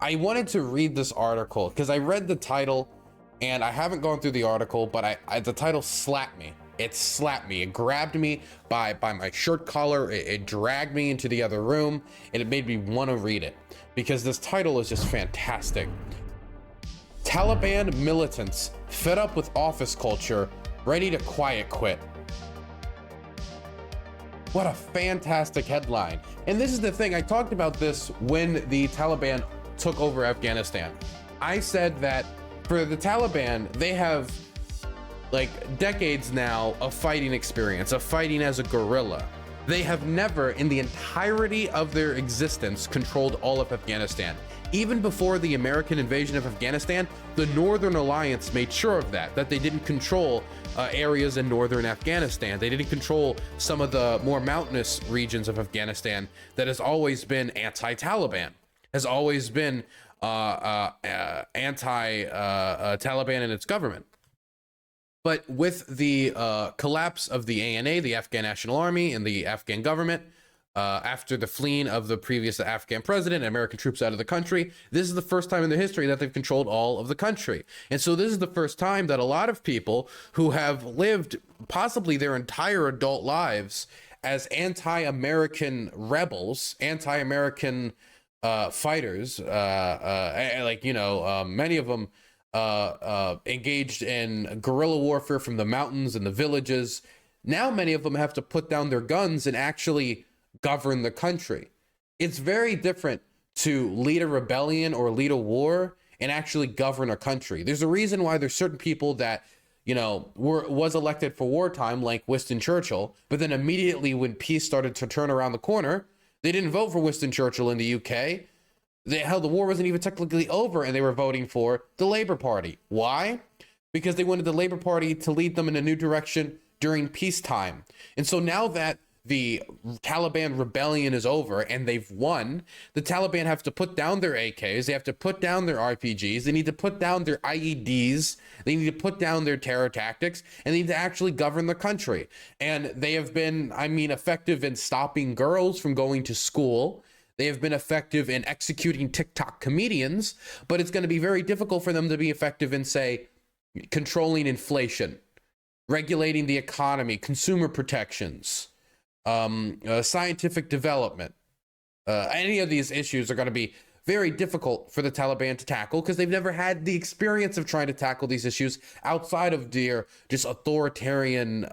I wanted to read this article because I read the title and I haven't gone through the article, but the title slapped me. It slapped me. It grabbed me by my shirt collar. It dragged me into the other room, and it made me want to read it because this title is just fantastic. Taliban militants fed up with office culture, ready to quiet quit. What a fantastic headline. And this is the thing, I talked about this when the Taliban took over Afghanistan. I said that for the Taliban, they have like decades now of fighting experience, of fighting as a guerrilla. They have never in the entirety of their existence controlled all of Afghanistan. Even before the American invasion of Afghanistan, the Northern Alliance made sure of that they didn't control areas in northern Afghanistan. They didn't control some of the more mountainous regions of Afghanistan that has always been anti-Taliban, has always been anti-Taliban and its government. But with the collapse of the ANA, the Afghan National Army, and the Afghan government, after the fleeing of the previous Afghan president and American troops out of the country, this is the first time in their history that they've controlled all of the country. And so this is the first time that a lot of people who have lived possibly their entire adult lives as anti-American rebels, anti-American fighters, many of them engaged in guerrilla warfare from the mountains and the villages. Now many of them have to put down their guns and actually govern the country. It's very different to lead a rebellion or lead a war and actually govern a country. There's a reason why there's certain people that, was elected for wartime, like Winston Churchill, but then immediately when peace started to turn around the corner, they didn't vote for Winston Churchill in the UK. The war wasn't even technically over, and they were voting for the Labour Party. Why? Because they wanted the Labour Party to lead them in a new direction during peacetime. And so now that the Taliban rebellion is over and they've won, the Taliban have to put down their AKs, they have to put down their RPGs, they need to put down their IEDs, they need to put down their terror tactics, and they need to actually govern the country. And they have been, effective in stopping girls from going to school. They have been effective in executing TikTok comedians, but it's going to be very difficult for them to be effective in, say, controlling inflation, regulating the economy, consumer protections, scientific development. Any of these issues are going to be very difficult for the Taliban to tackle because they've never had the experience of trying to tackle these issues outside of their just authoritarian,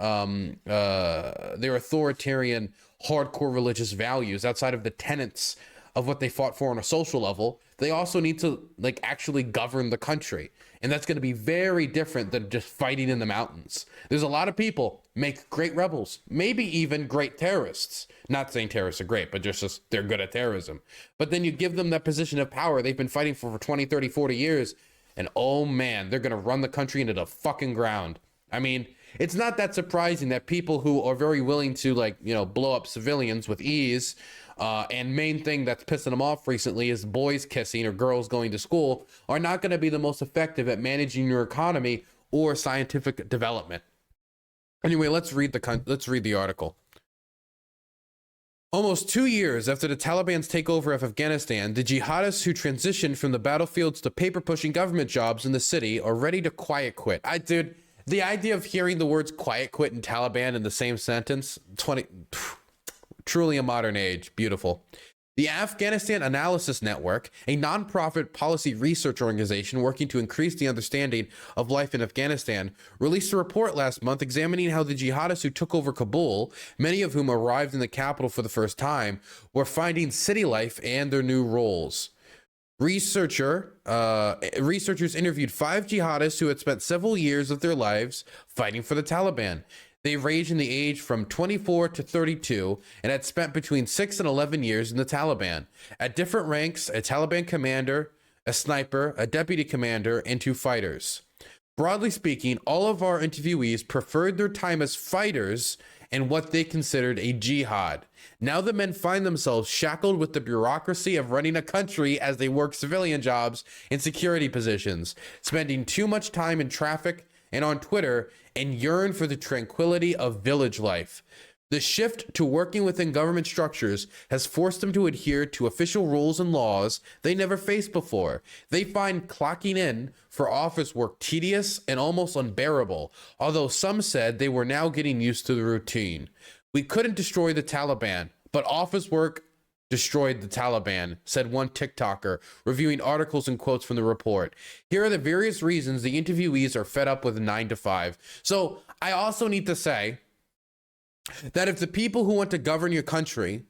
hardcore religious values, outside of the tenets of what they fought for on a social level. They also need to actually govern the country. And that's going to be very different than just fighting in the mountains. There's a lot of people make great rebels, maybe even great terrorists. Not saying terrorists are great, but just they're good at terrorism. But then you give them that position of power they've been fighting for 20, 30, 40 years. And oh man, they're going to run the country into the fucking ground. It's not that surprising that people who are very willing to blow up civilians with ease, and main thing that's pissing them off recently is boys kissing or girls going to school, are not going to be the most effective at managing your economy or scientific development. Anyway, let's read the article. Almost 2 years after the Taliban's takeover of Afghanistan, the jihadists who transitioned from the battlefields to paper-pushing government jobs in the city are ready to quiet quit. Dude, the idea of hearing the words quiet quit and Taliban in the same sentence, truly a modern age. Beautiful. The Afghanistan Analysis Network, a nonprofit policy research organization working to increase the understanding of life in Afghanistan, released a report last month examining how the jihadists who took over Kabul, many of whom arrived in the capital for the first time, were finding city life and their new roles. Researchers interviewed 5 jihadists who had spent several years of their lives fighting for the Taliban. They ranged in the age from 24 to 32 and had spent between 6 and 11 years in the Taliban. At different ranks, a Taliban commander, a sniper, a deputy commander, and 2 fighters. Broadly speaking, all of our interviewees preferred their time as fighters and what they considered a jihad. Now the men find themselves shackled with the bureaucracy of running a country as they work civilian jobs in security positions, spending too much time in traffic and on Twitter, and yearn for the tranquility of village life. The shift to working within government structures has forced them to adhere to official rules and laws they never faced before. They find clocking in for office work tedious and almost unbearable, although some said they were now getting used to the routine. We couldn't destroy the Taliban, but office work destroyed the Taliban, said one TikToker, reviewing articles and quotes from the report. Here are the various reasons the interviewees are fed up with 9 to 5. So I also need to say that if the people who want to govern your country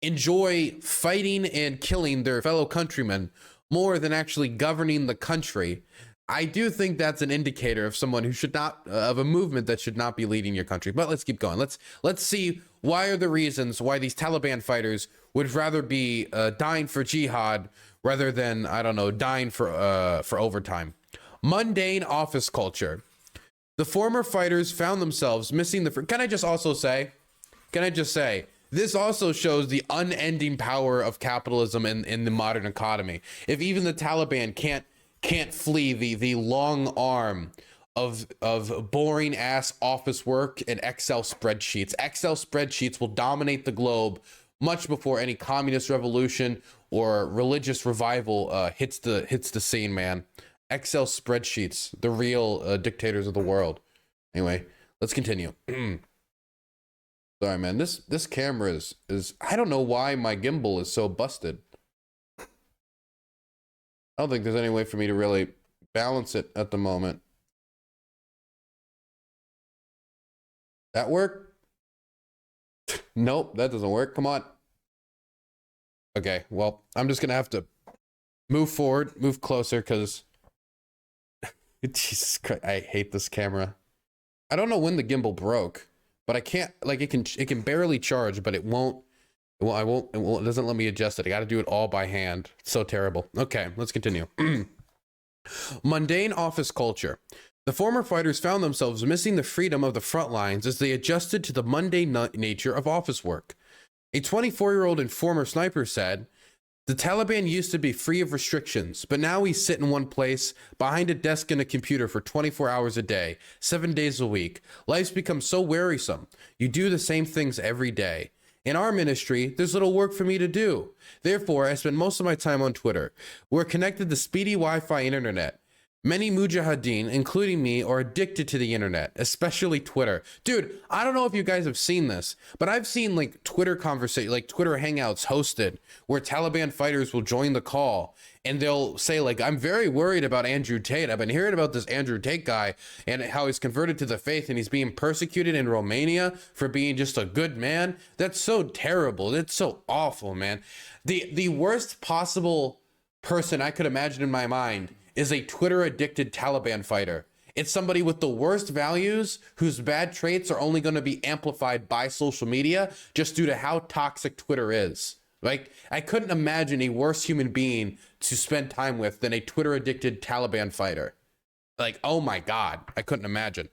enjoy fighting and killing their fellow countrymen more than actually governing the country, I do think that's an indicator of someone who should not, of a movement that should not be leading your country. But let's keep going. Let's see why are the reasons why these Taliban fighters would rather be dying for jihad rather than, I don't know, dying for overtime. Mundane office culture. The former fighters found themselves missing the. Can I just say, this also shows the unending power of capitalism in the modern economy. If even the Taliban can't flee the long arm of boring ass office work and Excel spreadsheets. Excel spreadsheets will dominate the globe much before any communist revolution or religious revival hits the scene, man. Excel spreadsheets, the real dictators of the world. Anyway, let's continue. Sorry, man. This camera is I don't know why my gimbal is so busted. I don't think there's any way for me to really balance it at the moment. That work? Nope, that doesn't work. Come on. Okay, well, I'm just gonna have to move forward, move closer, because Jesus Christ, I hate this camera. I don't know when the gimbal broke, but I can't, like, it can barely charge, but it doesn't let me adjust it. I got to do it all by hand. It's so terrible. Okay, let's continue. Mundane office culture. The former fighters found themselves missing the freedom of the front lines as they adjusted to the mundane nature of office work. A 24-year-old and former sniper said, "The Taliban used to be free of restrictions, but now we sit in one place, behind a desk and a computer for 24 hours a day, 7 days a week. Life's become so wearisome. You do the same things every day. In our ministry, there's little work for me to do. Therefore, I spend most of my time on Twitter. We're connected to speedy Wi-Fi and internet. Many mujahideen, including me, are addicted to the internet, especially Twitter." Dude, I don't know if you guys have seen this, but I've seen like Twitter conversation, like Twitter hangouts hosted where Taliban fighters will join the call and they'll say like, "I'm very worried about Andrew Tate. I've been hearing about this Andrew Tate guy and how he's converted to the faith and he's being persecuted in Romania for being just a good man." That's so terrible. That's so awful, man. The worst possible person I could imagine in my mind is a Twitter addicted Taliban fighter. It's somebody with the worst values whose bad traits are only going to be amplified by social media just due to how toxic Twitter is. Like, I couldn't imagine a worse human being to spend time with than a Twitter addicted Taliban fighter. Like, oh my God, I couldn't imagine.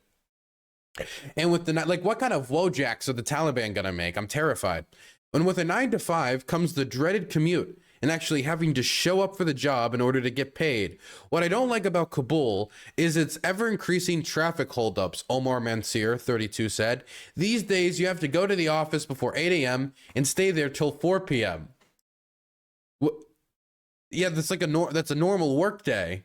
And with the, like, what kind of wojacks are the Taliban going to make? I'm terrified. And with a 9 to 5 comes the dreaded commute and actually having to show up for the job in order to get paid. What I don't like about Kabul is its ever-increasing traffic holdups, Omar Mansir, 32, said. These days, you have to go to the office before 8 a.m. and stay there till 4 p.m. Yeah, that's like that's a normal work day.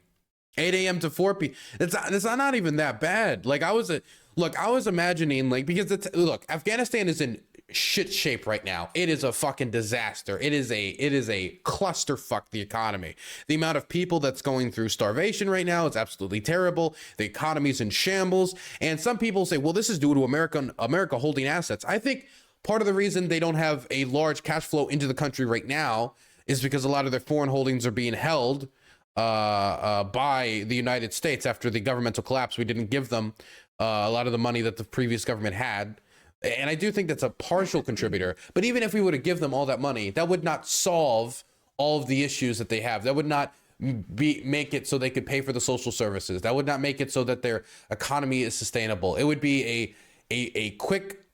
8 a.m. to 4 p.m. That's not even that bad. Like, I was imagining, like, because look, Afghanistan is in shit shape right now. It is a fucking disaster. It is a clusterfuck, the economy. The amount of people that's going through starvation right now is absolutely terrible. The economy's in shambles. And some people say, well, this is due to America holding assets. I think part of the reason they don't have a large cash flow into the country right now is because a lot of their foreign holdings are being held by the United States after the governmental collapse. We didn't give them a lot of the money that the previous government had. And I do think that's a partial contributor. But even if we were to give them all that money, that would not solve all of the issues that they have. That would not make it so they could pay for the social services. That would not make it so that their economy is sustainable. It would be a quick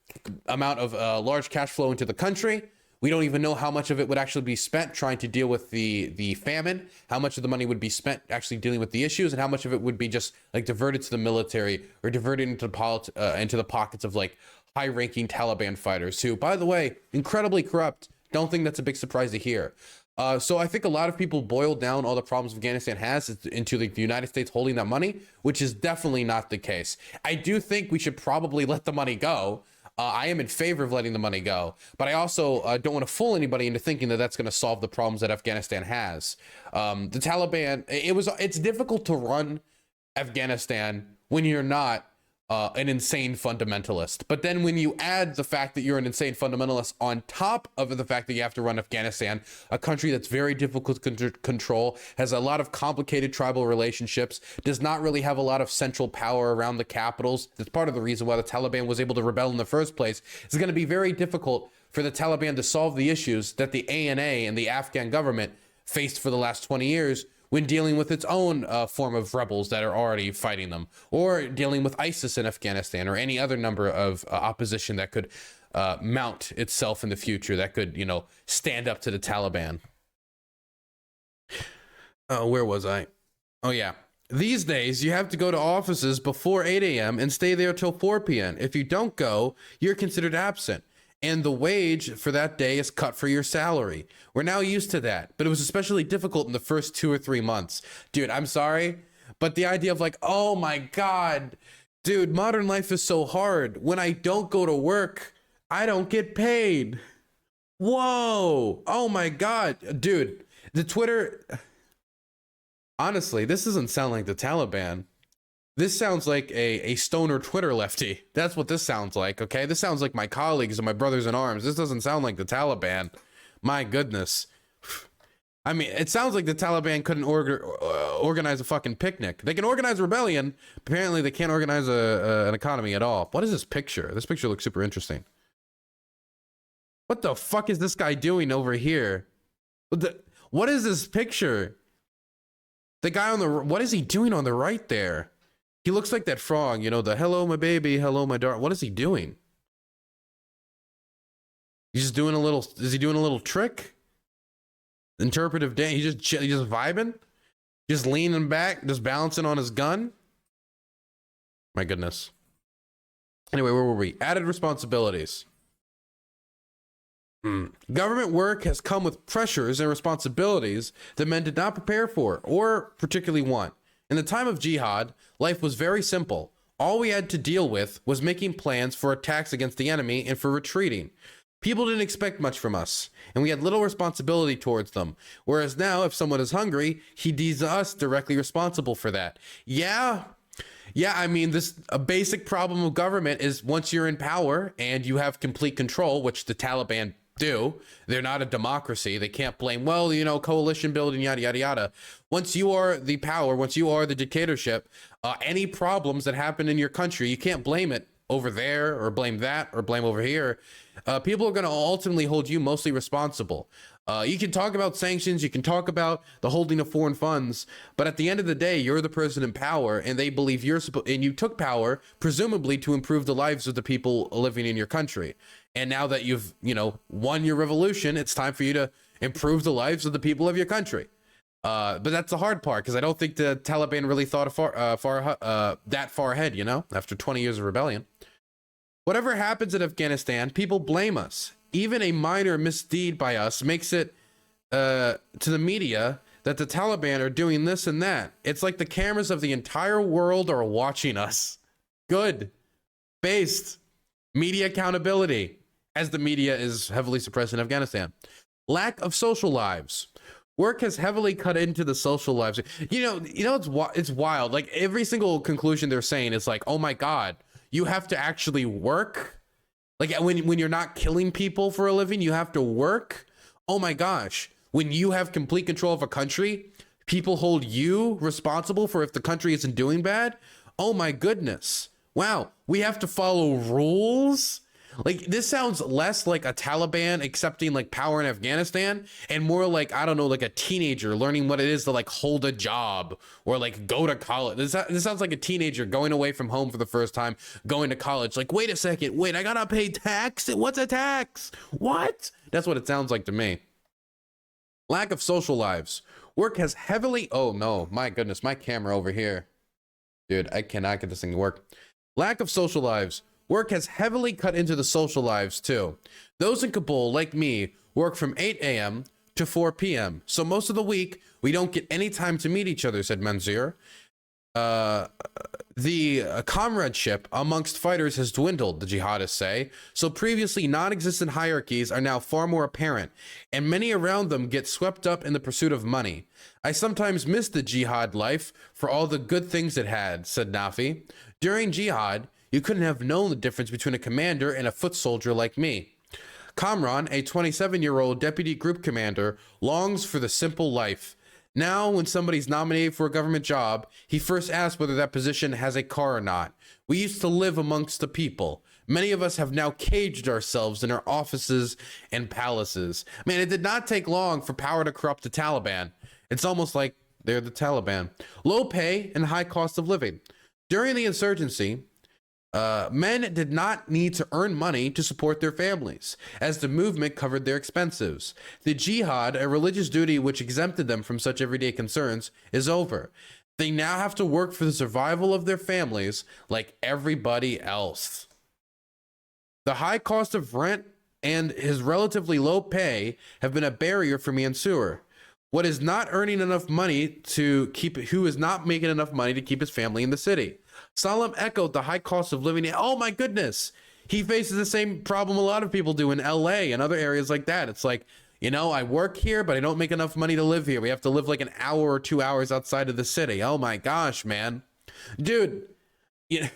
amount of large cash flow into the country. We don't even know how much of it would actually be spent trying to deal with the famine, how much of the money would be spent actually dealing with the issues, and how much of it would be just like diverted to the military or diverted into the pockets of like high-ranking Taliban fighters who, by the way, incredibly corrupt. Don't think that's a big surprise to hear. So I think a lot of people boil down all the problems Afghanistan has into the United States holding that money, which is definitely not the case. I do think we should probably let the money go. I am in favor of letting the money go, but I also don't want to fool anybody into thinking that that's going to solve the problems that Afghanistan has. The Taliban, it's difficult to run Afghanistan when you're not an insane fundamentalist. But then when you add the fact that you're an insane fundamentalist on top of the fact that you have to run Afghanistan, a country that's very difficult to control, has a lot of complicated tribal relationships, does not really have a lot of central power around the capitals. That's part of the reason why the Taliban was able to rebel in the first place. It's going to be very difficult for the Taliban to solve the issues that the ANA and the Afghan government faced for the last 20 years when dealing with its own form of rebels that are already fighting them, or dealing with ISIS in Afghanistan, or any other number of opposition that could mount itself in the future that could, stand up to the Taliban. Where was I? Oh, yeah. These days, you have to go to offices before 8 a.m. and stay there till 4 p.m. If you don't go, you're considered absent, and the wage for that day is cut for your salary. We're now used to that, but it was especially difficult in the first 2 or 3 months. Dude, I'm sorry, but the idea of oh my God, dude, modern life is so hard. When I don't go to work, I don't get paid. Whoa, oh my God, dude, the Twitter, honestly, this doesn't sound like the Taliban. This sounds like a stoner Twitter lefty. That's what this sounds like, okay? This sounds like my colleagues and my brothers in arms. This doesn't sound like the Taliban. My goodness. I mean, it sounds like the Taliban couldn't organize a fucking picnic. They can organize a rebellion. Apparently, they can't organize an economy at all. What is this picture? This picture looks super interesting. What the fuck is this guy doing over here? What is this picture? The guy on the... What is he doing on the right there? He looks like that frog, the hello, my baby, hello, my darling. What is he doing? He's just doing a little, is he doing a little trick? Interpretive dance. He's just vibing? Just leaning back, just balancing on his gun? My goodness. Anyway, where were we? Added responsibilities. Government work has come with pressures and responsibilities that men did not prepare for or particularly want. In the time of jihad, life was very simple. All we had to deal with was making plans for attacks against the enemy and for retreating. People didn't expect much from us, and we had little responsibility towards them. Whereas now, if someone is hungry, he deems us directly responsible for that. Yeah, I mean, a basic problem of government is once you're in power and you have complete control, which the Taliban do. They're not a democracy. They can't blame, coalition building, yada, yada, yada. Once you are the power, once you are the dictatorship, any problems that happen in your country, you can't blame it over there or blame that or blame over here. People are going to ultimately hold you mostly responsible. You can talk about sanctions, you can talk about the holding of foreign funds, but at the end of the day, you're the person in power, and they believe and you took power presumably to improve the lives of the people living in your country. And now that you've, won your revolution, it's time for you to improve the lives of the people of your country. But that's the hard part, because I don't think the Taliban really thought that far ahead, after 20 years of rebellion. Whatever happens in Afghanistan, people blame us. Even a minor misdeed by us makes it to the media that the Taliban are doing this and that. It's like the cameras of the entire world are watching us. Good. Based. Media accountability, as the media is heavily suppressed in Afghanistan. Lack of social lives. Work has heavily cut into the social lives. It's wild. Like every single conclusion they're saying is like, oh my God, you have to actually work. Like when you're not killing people for a living, you have to work. Oh my gosh. When you have complete control of a country, people hold you responsible for if the country isn't doing bad. Oh my goodness. Wow. We have to follow rules. Like this sounds less like a Taliban accepting like power in Afghanistan and more like, I don't know, like a teenager learning what it is to like hold a job or like go to college. This sounds like a teenager going away from home for the first time, going to college. Like, wait a second, wait, I gotta pay tax? What's a tax? What? That's what it sounds like to me. Lack of social lives. Work has heavily, oh no, my goodness, my camera over here. Dude, I cannot get this thing to work. Lack of social lives. Work has heavily cut into the social lives too. Those in Kabul, like me, work from 8 a.m. to 4 p.m. So most of the week, we don't get any time to meet each other, said Manzur. The comradeship amongst fighters has dwindled, the jihadists say. So previously non-existent hierarchies are now far more apparent, and many around them get swept up in the pursuit of money. I sometimes miss the jihad life for all the good things it had, said Nafi. During jihad, you couldn't have known the difference between a commander and a foot soldier like me. Kamran, a 27-year-old deputy group commander, longs for the simple life. Now, when somebody's nominated for a government job, he first asks whether that position has a car or not. We used to live amongst the people. Many of us have now caged ourselves in our offices and palaces. Man, it did not take long for power to corrupt the Taliban. It's almost like they're the Taliban. Low pay and high cost of living. During the insurgency, men did not need to earn money to support their families, as the movement covered their expenses. The jihad, a religious duty which exempted them from such everyday concerns, is over. They now have to work for the survival of their families like everybody else. The high cost of rent and his relatively low pay have been a barrier for Mansour. Who is not making enough money to keep his family in the city. Salam echoed the high cost of living. Oh my goodness. He faces the same problem a lot of people do in LA and other areas like that. It's like, you know, I work here, but I don't make enough money to live here. We have to live like an hour or 2 hours outside of the city. Oh my gosh, man. Dude, you know,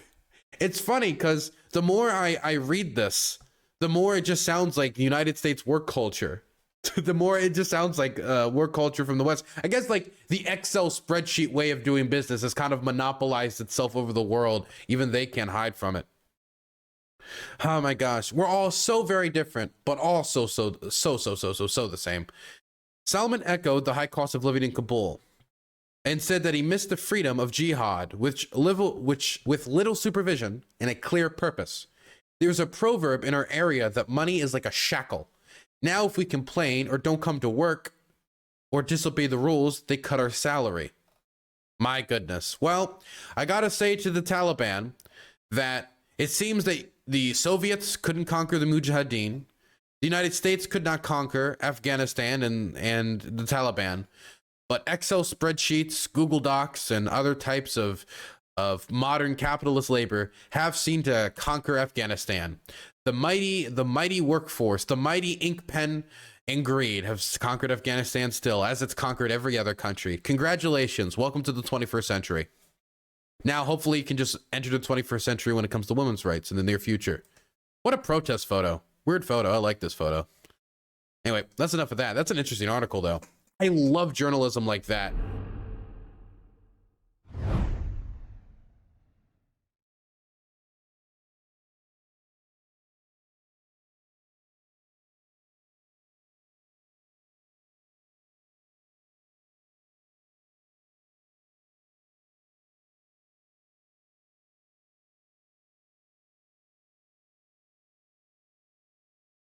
it's funny because the more I read this, the more it just sounds like the United States work culture. The more it just sounds like work culture from the West. I guess like the Excel spreadsheet way of doing business has kind of monopolized itself over the world. Even they can't hide from it. Oh my gosh. We're all so very different, but also so the same. Salman echoed the high cost of living in Kabul and said that he missed the freedom of jihad, which with little supervision and a clear purpose. There's a proverb in our area that money is like a shackle. Now, if we complain or don't come to work or disobey the rules, they cut our salary. My goodness. Well, I gotta say to the Taliban that it seems that the Soviets couldn't conquer the Mujahideen. The United States could not conquer Afghanistan and the Taliban. But Excel spreadsheets, Google Docs, and other types of modern capitalist labor have seen to conquer Afghanistan. The mighty workforce, the mighty ink pen and greed have conquered Afghanistan still, as it's conquered every other country. Congratulations. Welcome to the 21st century. Now, hopefully you can just enter the 21st century when it comes to women's rights in the near future. What a protest photo. Weird photo. I like this photo. Anyway, that's enough of that. That's an interesting article, though. I love journalism like that.